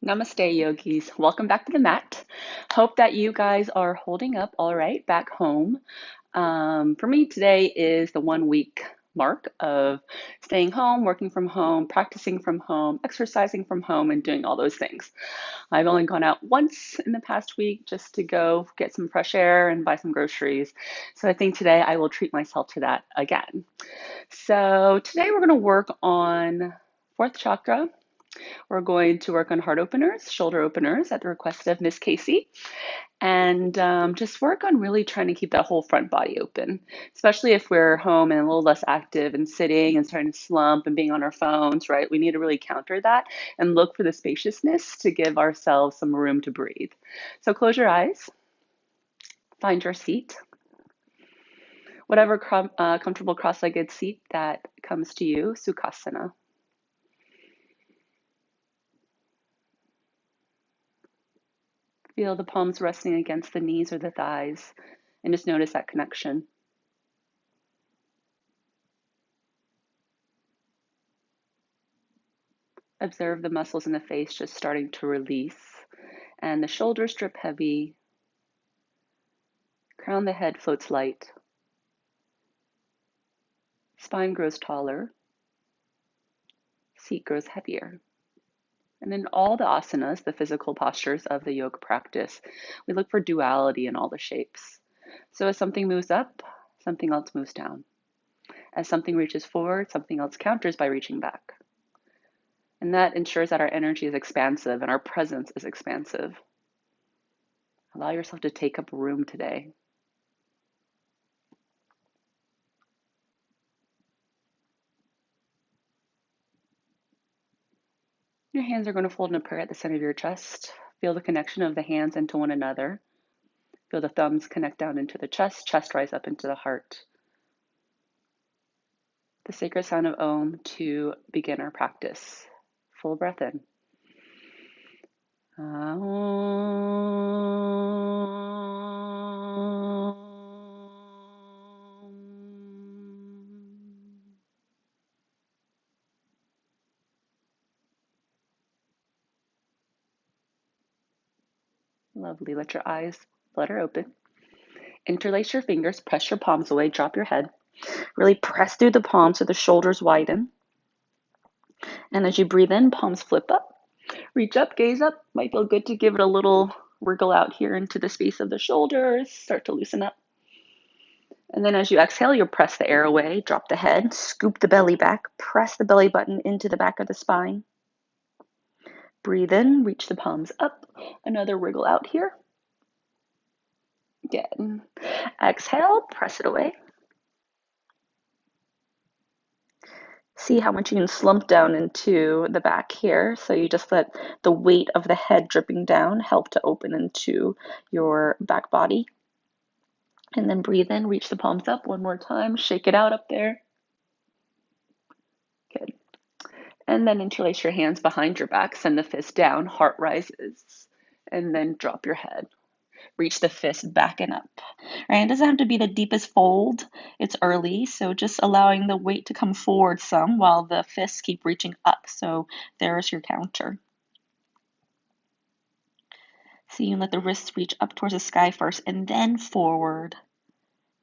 Namaste, yogis. Welcome back to the mat. Hope that you guys are holding up all right back home. For me, today is the 1 week mark of staying home, working from home, practicing from home, exercising from home, and doing all those things. I've only gone out once in the past week just to go get some fresh air and buy some groceries. So I think today I will treat myself to that again. So today we're going to work on fourth chakra. We're going to work on heart openers, shoulder openers at the request of Miss Casey, and just work on really trying to keep that whole front body open, especially if we're home and a little less active and sitting and starting to slump and being on our phones, right? We need to really counter that and look for the spaciousness to give ourselves some room to breathe. So close your eyes, find your seat, whatever comfortable cross-legged seat that comes to you, Sukhasana. Feel the palms resting against the knees or the thighs, and just notice that connection. Observe the muscles in the face just starting to release, and the shoulders drip heavy. Crown of the head floats light. Spine grows taller. Seat grows heavier. And in all the asanas, the physical postures of the yoga practice, we look for duality in all the shapes. So as something moves up, something else moves down. As something reaches forward, something else counters by reaching back. And that ensures that our energy is expansive and our presence is expansive. Allow yourself to take up room today. Your hands are going to fold in a prayer at the center of your chest. Feel the connection of the hands into one another. Feel the thumbs connect down into the chest rise up into the heart. The sacred sound of Om to begin our practice. Full breath in. Lovely. Let your eyes flutter open. Interlace your fingers, press your palms away, drop your head. Really press through the palms so the shoulders widen. And as you breathe in, palms flip up. Reach up, gaze up. Might feel good to give it a little wriggle out here into the space of the shoulders. Start to loosen up. And then as you exhale, you'll press the air away, drop the head, scoop the belly back, press the belly button into the back of the spine. Breathe in, reach the palms up. Another wriggle out here. Good. Exhale, press it away. See how much you can slump down into the back here. So you just let the weight of the head dripping down help to open into your back body. And then breathe in, reach the palms up one more time, shake it out up there. Good. And then interlace your hands behind your back, send the fist down, heart rises, and then drop your head. Reach the fist back and up. Right? It doesn't have to be the deepest fold. It's early, so just allowing the weight to come forward some while the fists keep reaching up. So there's your counter. So you let the wrists reach up towards the sky first and then forward.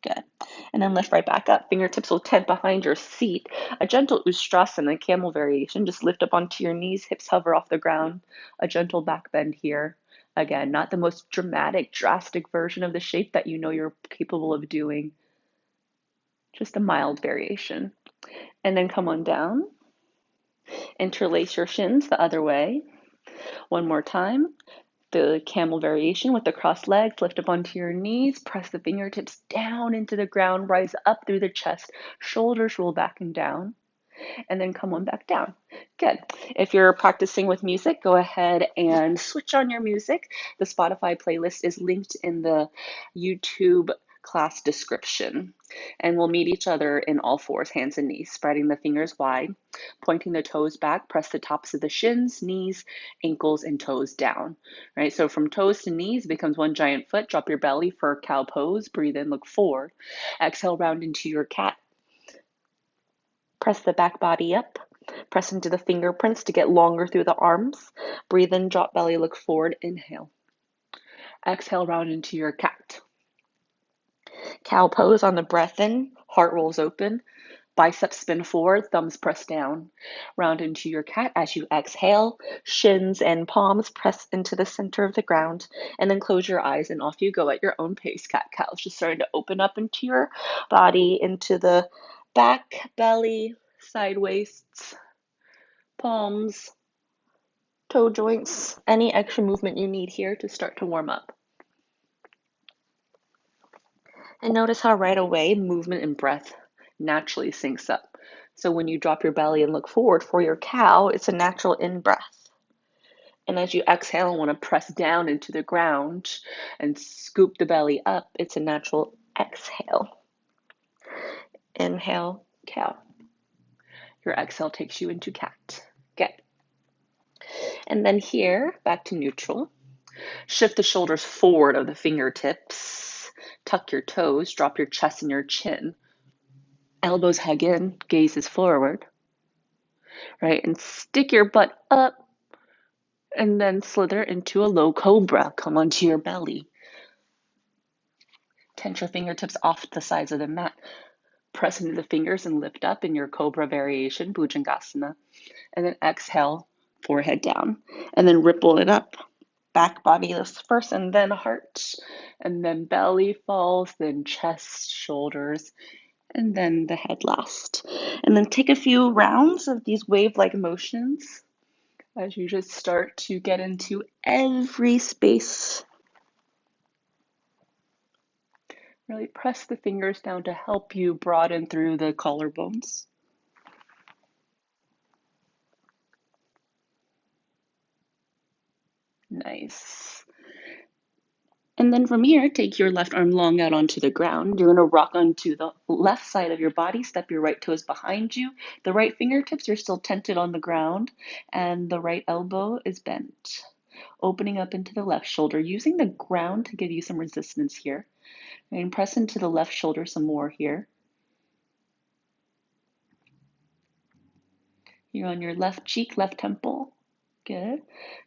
Good. And then lift right back up. Fingertips will tip behind your seat. A gentle ustrasana, camel variation. Just lift up onto your knees, hips hover off the ground. A gentle back bend here. Again, not the most dramatic, drastic version of the shape that you know you're capable of doing. Just a mild variation. And then come on down. Interlace your shins the other way. One more time. The camel variation with the crossed legs, lift up onto your knees, press the fingertips down into the ground, rise up through the chest, shoulders roll back and down, and then come on back down. Good. If you're practicing with music, go ahead and switch on your music. The Spotify playlist is linked in the YouTube class description. And we'll meet each other in all fours, hands and knees, spreading the fingers wide, pointing the toes back, press the tops of the shins, knees, ankles, and toes down, right? So from toes to knees becomes one giant foot. Drop your belly for cow pose. Breathe in, look forward. Exhale, round into your cat. Press the back body up. Press into the fingerprints to get longer through the arms. Breathe in, drop belly, look forward. Inhale. Exhale, round into your cat. Cow pose on the breath in, heart rolls open. Biceps spin forward, thumbs press down. Round into your cat as you exhale. Shins and palms press into the center of the ground. And then close your eyes and off you go at your own pace. Cat-cow's just starting to open up into your body, into the back, belly, side waists, palms, toe joints. Any extra movement you need here to start to warm up. And notice how right away movement and breath naturally syncs up. So when you drop your belly and look forward for your cow, it's a natural in-breath. And as you exhale and want to press down into the ground and scoop the belly up, it's a natural exhale. Inhale, cow. Your exhale takes you into cat. Good. And then here, back to neutral. Shift the shoulders forward of the fingertips. Tuck your toes, drop your chest and your chin. Elbows hug in, gaze is forward, right? And stick your butt up and then slither into a low cobra. Come onto your belly. Tense your fingertips off the sides of the mat. Press into the fingers and lift up in your cobra variation, Bhujangasana. And then exhale, forehead down. And then ripple it up. Back body lifts first and then heart. And then belly falls, then chest, shoulders, and then the head last. And then take a few rounds of these wave-like motions as you just start to get into every space. Really press the fingers down to help you broaden through the collarbones. Nice. And then from here, take your left arm long out onto the ground. You're going to rock onto the left side of your body. Step your right toes behind you. The right fingertips are still tented on the ground, and the right elbow is bent. Opening up into the left shoulder, using the ground to give you some resistance here. And press into the left shoulder some more here. You're on your left cheek, left temple. Good.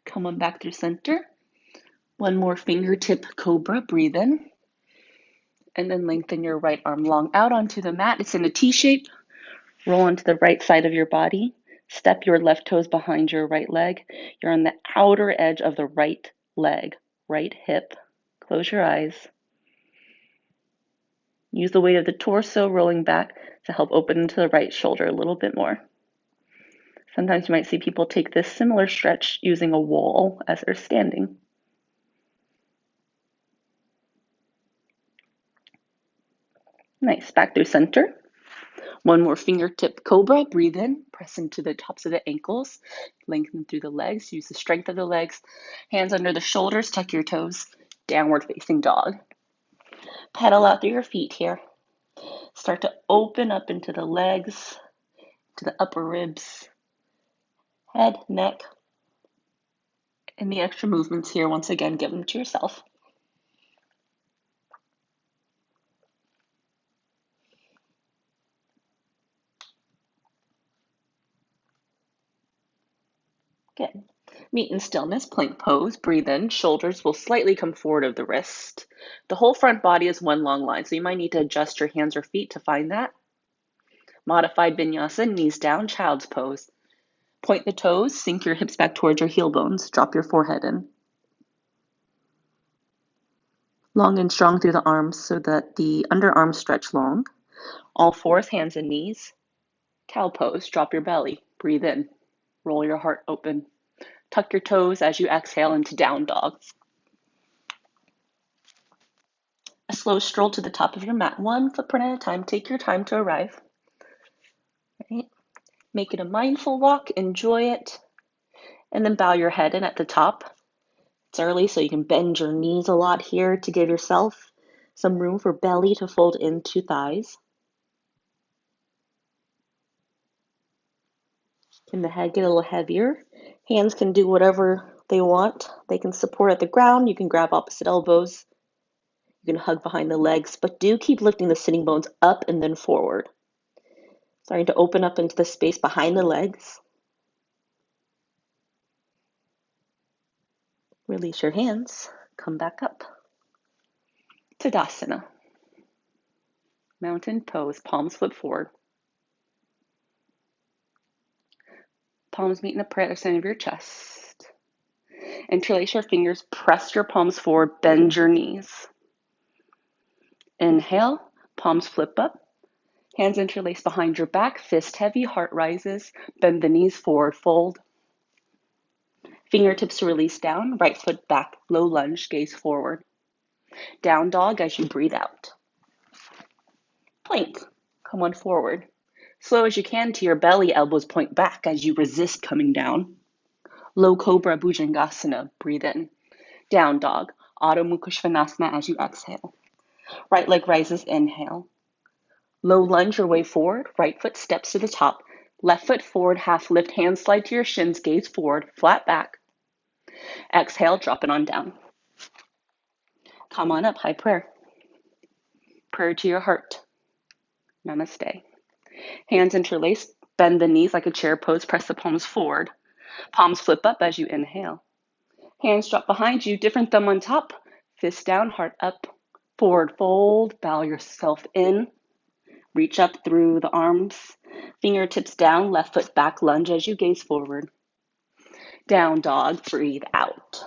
Come on back through center. One more fingertip cobra, breathe in. And then lengthen your right arm long out onto the mat. It's in a T shape. Roll onto the right side of your body. Step your left toes behind your right leg. You're on the outer edge of the right leg, right hip. Close your eyes. Use the weight of the torso rolling back to help open into the right shoulder a little bit more. Sometimes you might see people take this similar stretch using a wall as they're standing. Nice, back through center. One more fingertip cobra, breathe in, press into the tops of the ankles, lengthen through the legs, use the strength of the legs, hands under the shoulders, tuck your toes, downward facing dog. Pedal out through your feet here. Start to open up into the legs, to the upper ribs, head, neck, and the extra movements here, once again, give them to yourself. Good. Meet in stillness, plank pose, breathe in, shoulders will slightly come forward of the wrist. The whole front body is one long line, so you might need to adjust your hands or feet to find that. Modified vinyasa, knees down, child's pose. Point the toes, sink your hips back towards your heel bones, drop your forehead in. Long and strong through the arms so that the underarms stretch long. All fours, hands and knees. Cow pose, drop your belly, breathe in, roll your heart open. Tuck your toes as you exhale into down dog. A slow stroll to the top of your mat, one footprint at a time. Take your time to arrive. Right? Make it a mindful walk, enjoy it, and then bow your head in at the top. It's early, so you can bend your knees a lot here to give yourself some room for belly to fold into thighs. Can the head get a little heavier? Hands can do whatever they want. They can support at the ground. You can grab opposite elbows. You can hug behind the legs, but do keep lifting the sitting bones up and then forward. Starting to open up into the space behind the legs. Release your hands. Come back up. Tadasana. Mountain pose. Palms flip forward. Palms meet in a prayer at the center of your chest. Interlace your fingers. Press your palms forward. Bend your knees. Inhale. Palms flip up. Hands interlace behind your back. Fist heavy. Heart rises. Bend the knees forward. Fold. Fingertips release down. Right foot back. Low lunge. Gaze forward. Down dog as you breathe out. Plank. Come on forward. Slow as you can to your belly, elbows point back as you resist coming down. Low cobra bhujangasana, breathe in. Down dog, Adho Mukha Svanasana as you exhale. Right leg rises, inhale. Low lunge your way forward, right foot steps to the top. Left foot forward, half lift, hands slide to your shins, gaze forward, flat back. Exhale, drop it on down. Come on up, high prayer. Prayer to your heart. Namaste. Hands interlace, bend the knees like a chair pose, press the palms forward. Palms flip up as you inhale. Hands drop behind you, different thumb on top. Fist down, heart up. Forward fold, bow yourself in. Reach up through the arms. Fingertips down, left foot back, lunge as you gaze forward. Down dog, breathe out.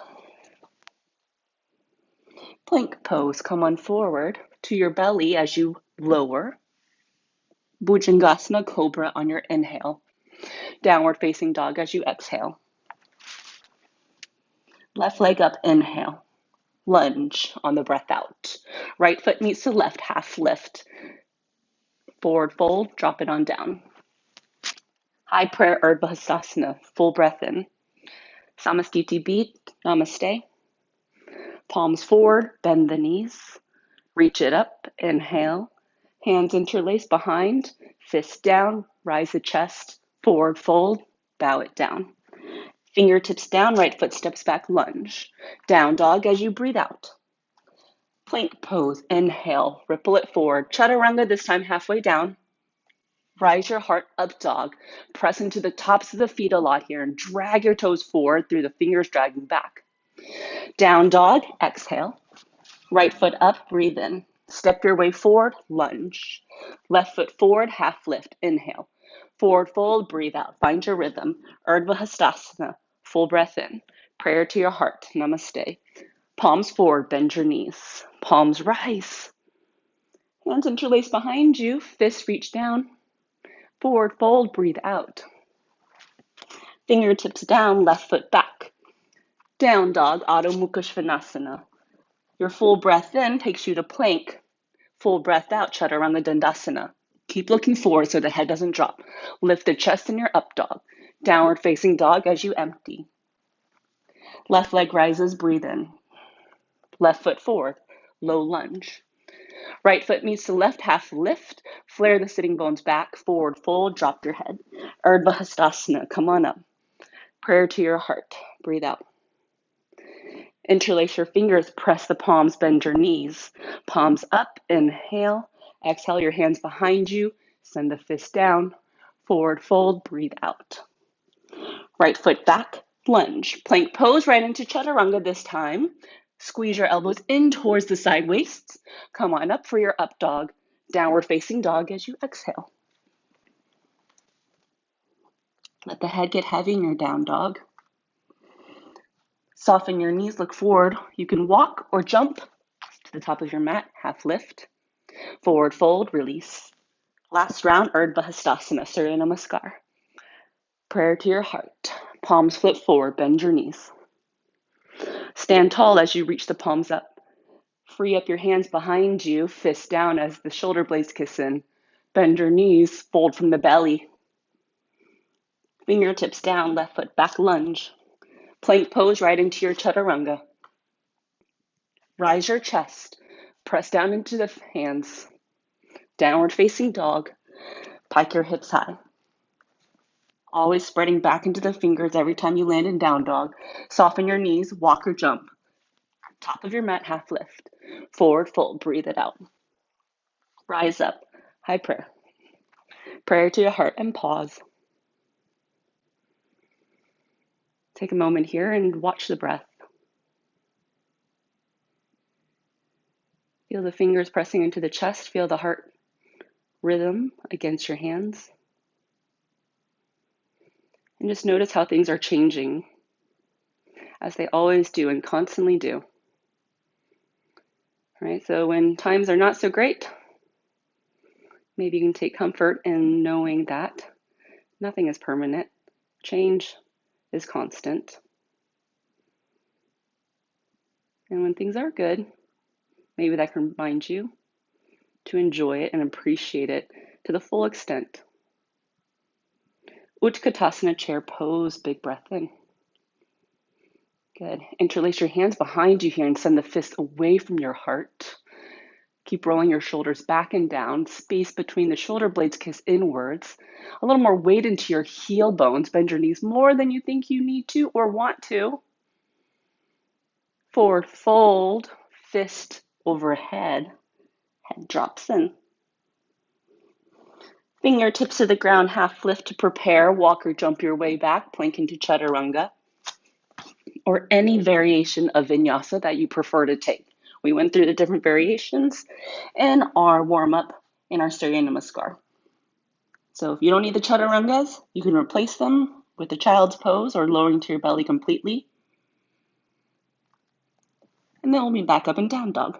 Plank pose, come on forward to your belly as you lower. Bhujangasana, cobra on your inhale. Downward facing dog as you exhale. Left leg up, inhale. Lunge on the breath out. Right foot meets the left, half lift. Forward fold, drop it on down. High prayer, Urdhva Hastasana, full breath in. Samastiti beat, namaste. Palms forward, bend the knees. Reach it up, inhale. Hands interlace behind, fists down, rise the chest. Forward fold, bow it down. Fingertips down, right foot steps back, lunge. Down dog as you breathe out. Plank pose, inhale, ripple it forward. Chaturanga, this time halfway down. Rise your heart up dog. Press into the tops of the feet a lot here and drag your toes forward through the fingers dragging back. Down dog, exhale. Right foot up, breathe in. Step your way forward, lunge. Left foot forward, half lift, inhale. Forward fold, breathe out. Find your rhythm. Urdhva Hastasana, full breath in. Prayer to your heart, namaste. Palms forward, bend your knees. Palms rise. Hands interlace behind you, fists reach down. Forward fold, breathe out. Fingertips down, left foot back. Down dog, Adho Mukha Svanasana. Your full breath in takes you to plank. Full breath out, Chaturanga Dandasana. Keep looking forward so the head doesn't drop. Lift the chest in your up dog. Downward facing dog as you empty. Left leg rises, breathe in. Left foot forward, low lunge. Right foot meets the left, half lift. Flare the sitting bones back, forward fold, drop your head. Urdhva Hastasana, come on up. Prayer to your heart, breathe out. Interlace your fingers, press the palms, bend your knees. Palms up, inhale. Exhale, your hands behind you. Send the fist down. Forward fold, breathe out. Right foot back, lunge. Plank pose right into chaturanga this time. Squeeze your elbows in towards the side waists. Come on up for your up dog. Downward facing dog as you exhale. Let the head get heavy in your down dog. Soften your knees, look forward. You can walk or jump to the top of your mat, half lift. Forward fold, release. Last round, Urdhva Hastasana, Surya Namaskar. Prayer to your heart. Palms flip forward, bend your knees. Stand tall as you reach the palms up. Free up your hands behind you, fists down as the shoulder blades kiss in. Bend your knees, fold from the belly. Fingertips down, left foot back, lunge. Plank pose right into your chaturanga. Rise your chest. Press down into the hands. Downward facing dog. Pike your hips high. Always spreading back into the fingers every time you land in down dog. Soften your knees, walk or jump. Top of your mat, half lift. Forward fold, breathe it out. Rise up, high prayer. Prayer to your heart and pause. Take a moment here and watch the breath. Feel the fingers pressing into the chest. Feel the heart rhythm against your hands. And just notice how things are changing, as they always do and constantly do. Right? So when times are not so great, maybe you can take comfort in knowing that nothing is permanent. Change is constant. And when things are good, maybe that can remind you to enjoy it and appreciate it to the full extent. Utkatasana chair pose, big breath in. Good. Interlace your hands behind you here and send the fist away from your heart. Keep rolling your shoulders back and down. Space between the shoulder blades kiss inwards. A little more weight into your heel bones. Bend your knees more than you think you need to or want to. Forward fold, fist overhead. Head drops in. Fingertips to the ground, half lift to prepare. Walk or jump your way back, plank into chaturanga, or any variation of vinyasa that you prefer to take. We went through the different variations in our warm-up in our surya namaskar. So if you don't need the chaturangas, you can replace them with the child's pose or lowering to your belly completely. And then we'll be back up in down dog.